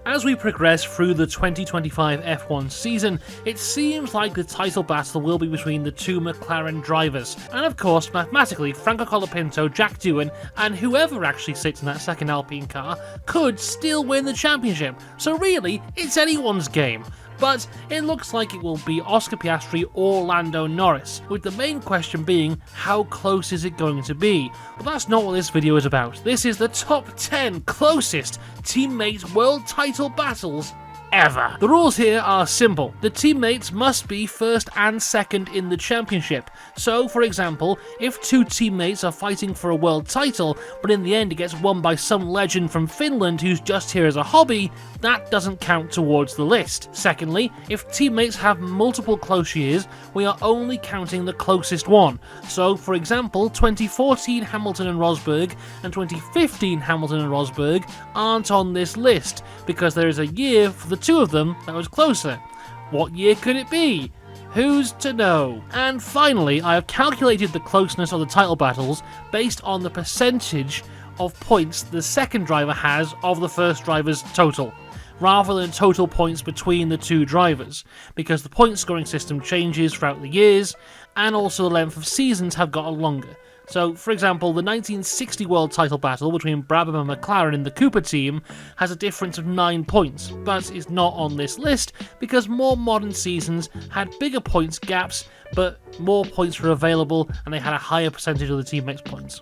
As we progress through the 2025 F1 season, it seems like the title battle will be between the two McLaren drivers, and of course, mathematically, Franco Colapinto, Jack Doohan, and whoever actually sits in that second Alpine car could still win the championship, so really, it's anyone's game. But it looks like it will be Oscar Piastri or Lando Norris, with the main question being, how close is it going to be? Well, that's not what this video is about. This is the top 10 closest teammate world title battles ever. The rules here are simple. The teammates must be first and second in the championship. So, for example, if two teammates are fighting for a world title, but in the end it gets won by some legend from Finland who's just here as a hobby, that doesn't count towards the list. Secondly, if teammates have multiple close years, we are only counting the closest one. So, for example, 2014 Hamilton and Rosberg and 2015 Hamilton and Rosberg aren't on this list, because there is a year for the two of them that was closer. What year could it be? Who's to know? And finally, I have calculated the closeness of the title battles based on the percentage of points the second driver has of the first driver's total, rather than total points between the two drivers, because the point scoring system changes throughout the years, and also the length of seasons have gotten longer. So, for example, the 1960 world title battle between Brabbom and McLaren in the Cooper team has a difference of 9 points, but is not on this list because more modern seasons had bigger points gaps, but more points were available and they had a higher percentage of the teammates' points.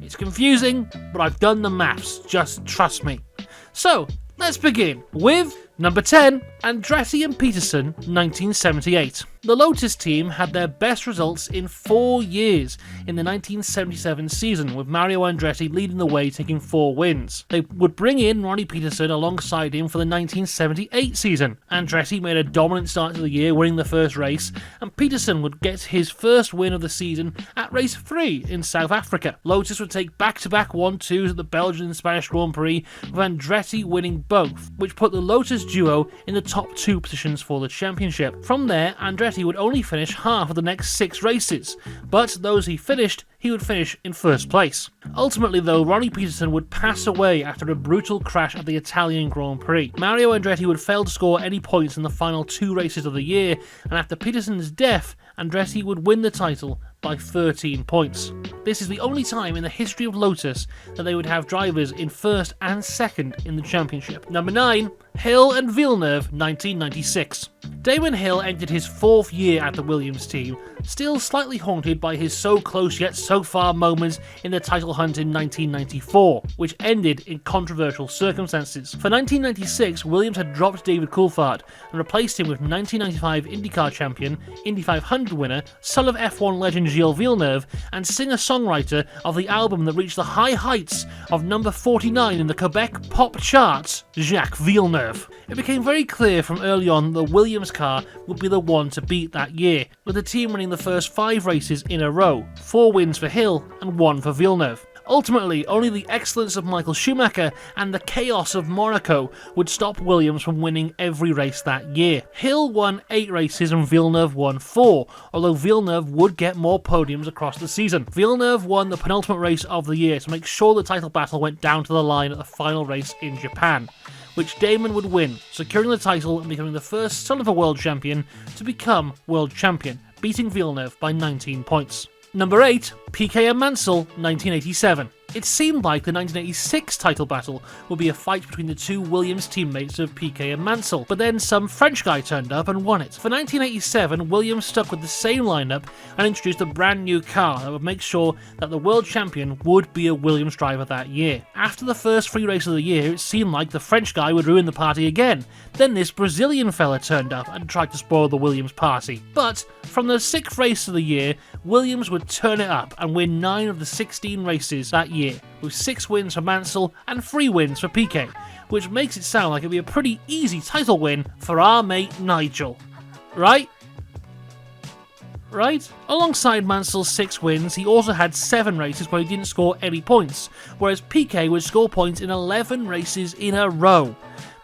It's confusing, but I've done the maths, just trust me. So, let's begin with number 10, Andretti and Peterson, 1978. The Lotus team had their best results in 4 years in the 1977 season, with Mario Andretti leading the way, taking 4 wins. They would bring in Ronnie Peterson alongside him for the 1978 season. Andretti made a dominant start to the year, winning the first race, and Peterson would get his first win of the season at race 3 in South Africa. Lotus would take back-to-back 1-2s at the Belgian and Spanish Grand Prix, with Andretti winning both, which put the Lotus duo in the top 2 positions for the championship. From there, Andretti would only finish half of the next 6 races, but those he would finish in first place. Ultimately though, Ronnie Peterson would pass away after a brutal crash at the Italian Grand Prix. Mario Andretti would fail to score any points in the final 2 races of the year, and after Peterson's death, Andretti would win the title by 13 points. This is the only time in the history of Lotus that they would have drivers in first and second in the championship. Number 9, Hill and Villeneuve, 1996. Damon Hill entered his 4th year at the Williams team, still slightly haunted by his so close yet so far moments in the title hunt in 1994, which ended in controversial circumstances. For 1996, Williams had dropped David Coulthard and replaced him with 1995 IndyCar champion, Indy 500 winner, son of F1 legend Gilles Villeneuve, and singer-songwriter of the album that reached the high heights of number 49 in the Quebec pop charts, Jacques Villeneuve. It became very clear from early on that the Williams car would be the one to beat that year, with the team winning the first 5 races in a row, 4 wins for Hill and 1 for Villeneuve. Ultimately, only the excellence of Michael Schumacher and the chaos of Monaco would stop Williams from winning every race that year. Hill won 8 races and Villeneuve won 4, although Villeneuve would get more podiums across the season. Villeneuve won the penultimate race of the year to make sure the title battle went down to the line at the final race in Japan, which Damon would win, securing the title and becoming the first son of a world champion to become world champion, beating Villeneuve by 19 points. Number 8, Piquet and Mansell, 1987. It seemed like the 1986 title battle would be a fight between the two Williams teammates of Piquet and Mansell, but then some French guy turned up and won it. For 1987, Williams stuck with the same lineup and introduced a brand new car that would make sure that the world champion would be a Williams driver that year. After the first 3 races of the year, it seemed like the French guy would ruin the party again. Then this Brazilian fella turned up and tried to spoil the Williams party. But from the 6th race of the year, Williams would turn it up and win 9 of the 16 races that year, with 6 wins for Mansell and 3 wins for Piquet, which makes it sound like it'd be a pretty easy title win for our mate Nigel. Right? Alongside Mansell's 6 wins, he also had 7 races where he didn't score any points, whereas Piquet would score points in 11 races in a row.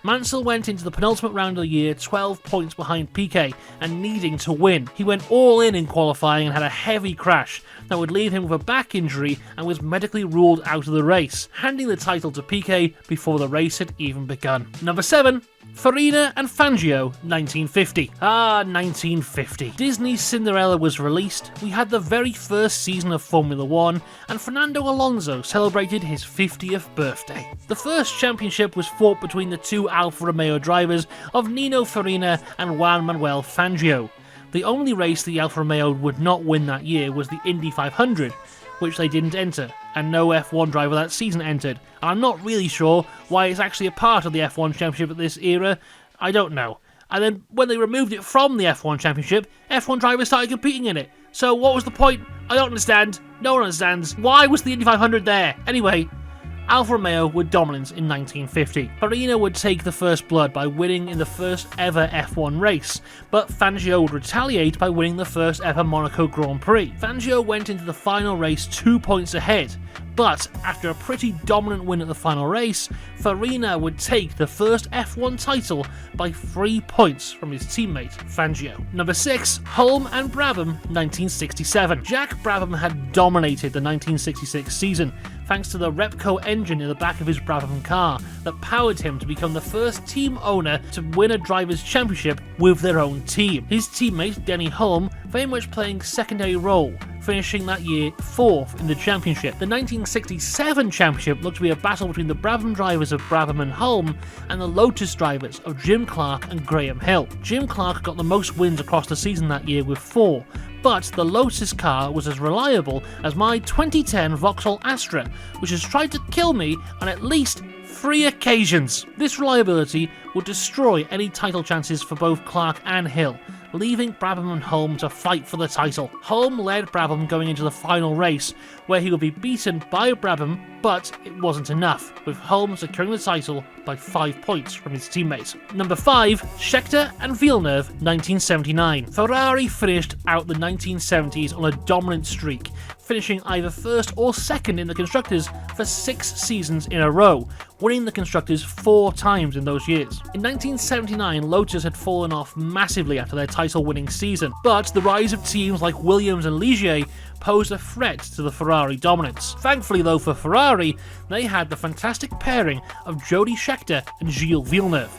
Mansell went into the penultimate round of the year 12 points behind Piquet and needing to win. He went all in qualifying and had a heavy crash that would leave him with a back injury and was medically ruled out of the race, handing the title to Piquet before the race had even begun. Number 7. Fina and Fangio, 1950. 1950. Disney's Cinderella was released, we had the very first season of Formula 1, and Fernando Alonso celebrated his 50th birthday. The first championship was fought between the two Alfa Romeo drivers of Nino Farina and Juan Manuel Fangio. The only race the Alfa Romeo would not win that year was the Indy 500, which they didn't enter, and no F1 driver that season entered. And I'm not really sure why it's actually a part of the F1 Championship at this era. I don't know. And then when they removed it from the F1 Championship, F1 drivers started competing in it. So what was the point? I don't understand. No one understands. Why was the Indy 500 there? Anyway, Alfa Romeo were dominant in 1950. Farina would take the first blood by winning in the first ever F1 race, but Fangio would retaliate by winning the first ever Monaco Grand Prix. Fangio went into the final race 2 points ahead, but after a pretty dominant win at the final race, Farina would take the first F1 title by 3 points from his teammate Fangio. Number 6. Holm and Brabbom, 1967. Jack Brabham had dominated the 1966 season, thanks to the Repco engine in the back of his Brabham car that powered him to become the first team owner to win a drivers' championship with their own team. His teammate Denny Holm very much playing secondary role, finishing that year 4th in the championship. The 1967 championship looked to be a battle between the Brabham drivers of Brabham and Holm and the Lotus drivers of Jim Clark and Graham Hill. Jim Clark got the most wins across the season that year with 4, but the Lotus car was as reliable as my 2010 Vauxhall Astra, which has tried to kill me on at least 3 occasions. This reliability would destroy any title chances for both Clark and Hill, leaving Brabham and Holm to fight for the title. Holm led Brabham going into the final race, where he would be beaten by Brabham, but it wasn't enough, with Holm securing the title by 5 points from his teammates. Number 5. Scheckter and Villeneuve, 1979. Ferrari finished out the 1970s on a dominant streak, finishing either first or second in the Constructors for 6 seasons in a row, winning the Constructors 4 times in those years. In 1979, Lotus had fallen off massively after their title-winning season, but the rise of teams like Williams and Ligier posed a threat to the Ferrari dominance. Thankfully though for Ferrari, they had the fantastic pairing of Jody Scheckter and Gilles Villeneuve,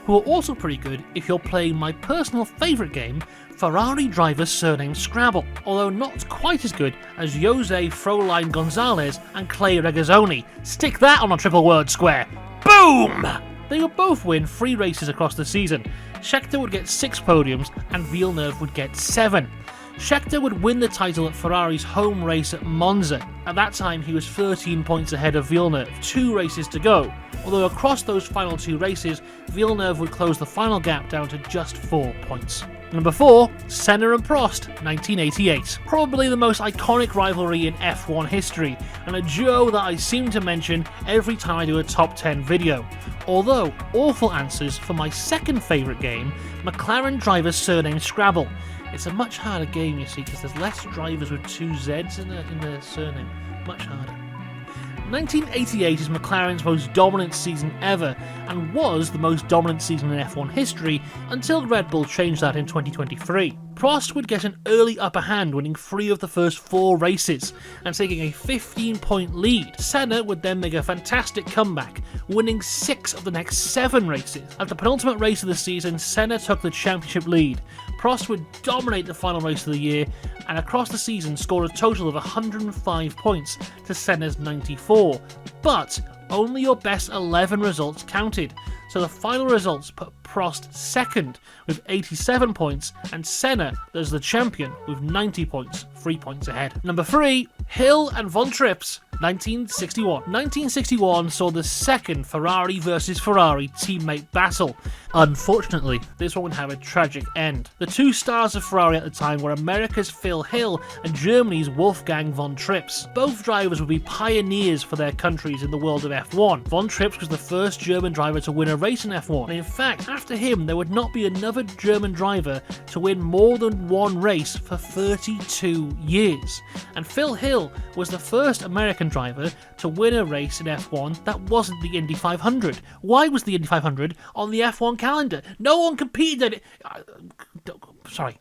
who are also pretty good if you're playing my personal favourite game, Ferrari driver surname Scrabble, although not quite as good as Jose Froline Gonzalez and Clay Regazzoni. Stick that on a triple word square. Boom! They would both win 3 races across the season. Scheckter would get 6 podiums and Villeneuve would get 7. Scheckter would win the title at Ferrari's home race at Monza. At that time he was 13 points ahead of Villeneuve, 2 races to go, although across those final 2 races, Villeneuve would close the final gap down to just 4 points. Number 4. Senna and Prost, 1988. Probably the most iconic rivalry in F1 history, and a duo that I seem to mention every time I do a top 10 video. Although, awful answers for my second favourite game, McLaren driver surname Scrabble. It's a much harder game, you see, because there's less drivers with 2 Z's in their surname. Much harder. 1988 is McLaren's most dominant season ever, and was the most dominant season in F1 history until Red Bull changed that in 2023. Prost would get an early upper hand, winning 3 of the first 4 races and taking a 15-point lead. Senna would then make a fantastic comeback, winning 6 of the next 7 races. At the penultimate race of the season, Senna took the championship lead. Prost would dominate the final race of the year, and across the season scored a total of 105 points to Senna's 94, but only your best 11 results counted, so the final results put Prost second with 87 points and Senna as the champion with 90 points, 3 points ahead. Number 3. Hill and Von Trips, 1961. 1961 saw the second Ferrari versus Ferrari teammate battle, Unfortunately, this one would have a tragic end. The two stars of Ferrari at the time were America's Phil Hill and Germany's Wolfgang von Trips. Both drivers would be pioneers for their countries in the world of F1. Von Trips was the first German driver to win a race in F1, and in fact, after him, there would not be another German driver to win more than one race for 32 years. And Phil Hill was the first American driver to win a race in F1 that wasn't the Indy 500. Why was the Indy 500 on the F1 calendar? No one competed in it. Sorry.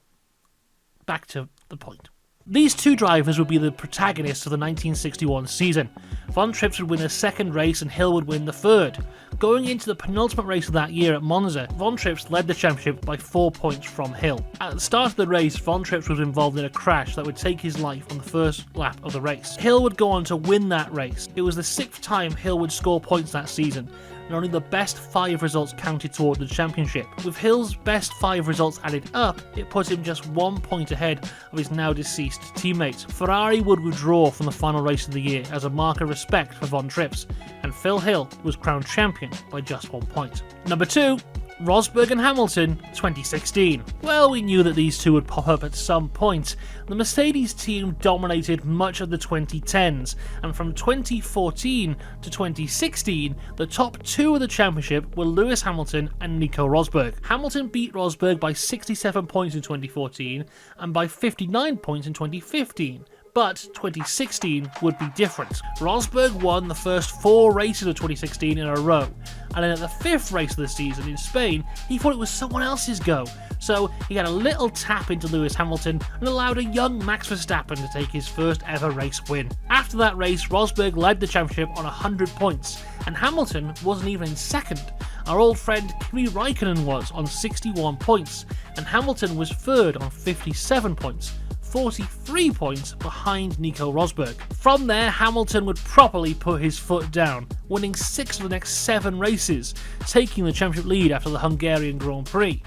Back to the point. These two drivers would be the protagonists of the 1961 season. Von Trips would win the second race and Hill would win the third. Going into the penultimate race of that year at Monza, Von Trips led the championship by 4 points from Hill. At the start of the race, Von Trips was involved in a crash that would take his life on the first lap of the race. Hill would go on to win that race. It was the 6th time Hill would score points that season, and only the best 5 results counted toward the championship. With Hill's best 5 results added up, it put him just 1 point ahead of his now deceased teammate. Ferrari would withdraw from the final race of the year as a mark of respect for Von Trips, and Phil Hill was crowned champion by just 1 point. Number 2. Rosberg and Hamilton 2016. Well, we knew that these two would pop up at some point. The Mercedes team dominated much of the 2010s, and from 2014 to 2016, the top 2 of the championship were Lewis Hamilton and Nico Rosberg. Hamilton beat Rosberg by 67 points in 2014 and by 59 points in 2015. But 2016 would be different. Rosberg won the first 4 races of 2016 in a row, and then at the 5th race of the season in Spain, he thought it was someone else's go. So he had a little tap into Lewis Hamilton and allowed a young Max Verstappen to take his first ever race win. After that race, Rosberg led the championship on 100 points, and Hamilton wasn't even in second. Our old friend Kimi Raikkonen was on 61 points, and Hamilton was third on 57 points. 43 points behind Nico Rosberg. From there, Hamilton would properly put his foot down, winning 6 of the next 7 races, taking the championship lead after the Hungarian Grand Prix.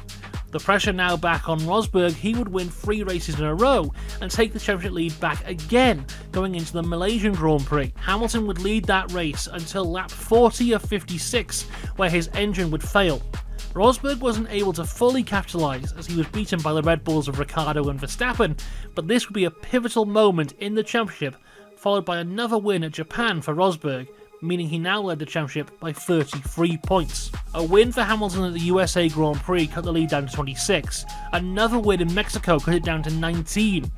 The pressure now back on Rosberg, he would win 3 races in a row and take the championship lead back again, going into the Malaysian Grand Prix. Hamilton would lead that race until lap 40 of 56, where his engine would fail. Rosberg wasn't able to fully capitalise as he was beaten by the Red Bulls of Ricciardo and Verstappen, but this would be a pivotal moment in the championship, followed by another win at Japan for Rosberg, meaning he now led the championship by 33 points. A win for Hamilton at the USA Grand Prix cut the lead down to 26, another win in Mexico cut it down to 19,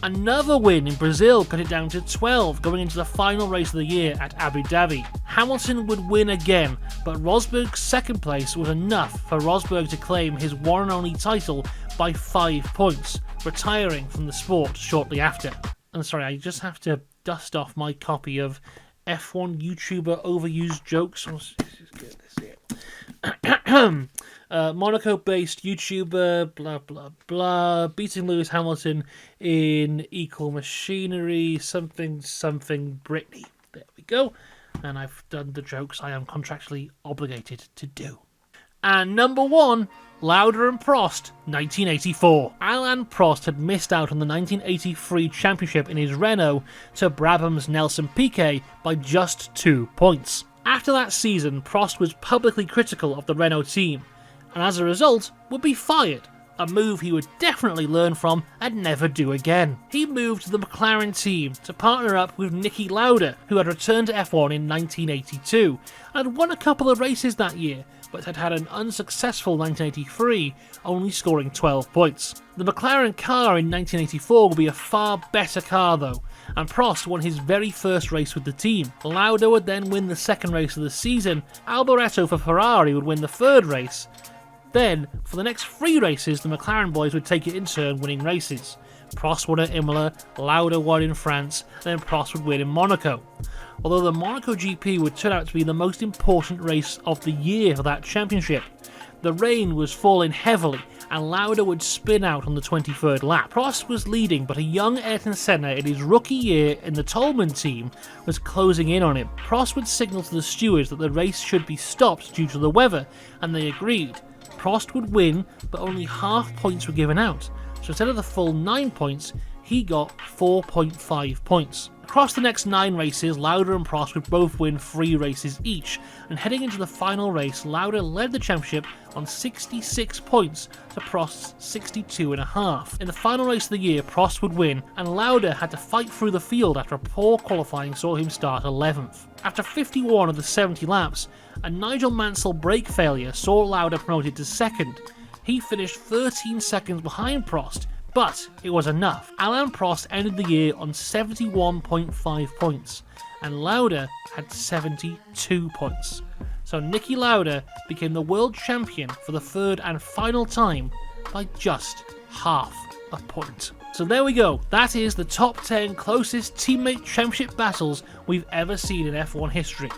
another win in Brazil cut it down to 12 going into the final race of the year at Abu Dhabi. Hamilton would win again, but Rosberg's second place was enough for Rosberg to claim his one and only title by 5 points, retiring from the sport shortly after. I'm sorry, I just have to dust off my copy of F1 YouTuber overused jokes. Let's get this here. Monaco-based YouTuber, blah blah blah, beating Lewis Hamilton in equal machinery, something Britney. There we go. And I've done the jokes I am contractually obligated to do. And number 1, Lauda and Prost, 1984. Alain Prost had missed out on the 1983 championship in his Renault to Brabbom's Nelson Piquet by just 2 points. After that season, Prost was publicly critical of the Renault team, and as a result, would be fired, a move he would definitely learn from and never do again. He moved to the McLaren team to partner up with Niki Lauda, who had returned to F1 in 1982, and had won a couple of races that year, but had had an unsuccessful 1983, only scoring 12 points. The McLaren car in 1984 would be a far better car though, and Prost won his very first race with the team. Lauda would then win the second race of the season, Alboreto for Ferrari would win the third race. Then, for the next 3 races, the McLaren boys would take it in turn winning races. Prost won at Imola, Lauda won in France, and then Prost would win in Monaco. Although the Monaco GP would turn out to be the most important race of the year for that championship. The rain was falling heavily, and Lauda would spin out on the 23rd lap. Prost was leading, but a young Ayrton Senna in his rookie year in the Tolman team was closing in on him. Prost would signal to the stewards that the race should be stopped due to the weather, and they agreed. Prost would win, but only half points were given out, so instead of the full 9 points, he got 4.5 points. Across the next 9 races, Lauda and Prost would both win 3 races each, and heading into the final race, Lauda led the championship on 66 points to Prost's 62.5. In the final race of the year, Prost would win, and Lauda had to fight through the field after a poor qualifying saw him start 11th. After 51 of the 70 laps, a Nigel Mansell brake failure saw Lauda promoted to 2nd. He finished 13 seconds behind Prost, but it was enough. Alain Prost ended the year on 71.5 points, and Lauda had 72 points. So Niki Lauda became the world champion for the 3rd and final time by just half a point. So there we go, that is the top 10 closest teammate championship battles we've ever seen in F1 history.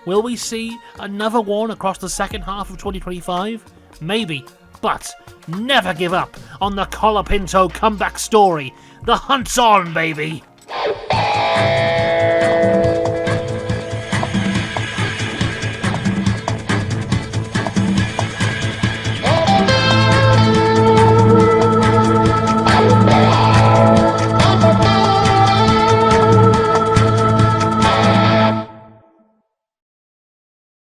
Will we see another one across the second half of 2025? Maybe, but never give up on the Colapinto comeback story. The hunt's on, baby!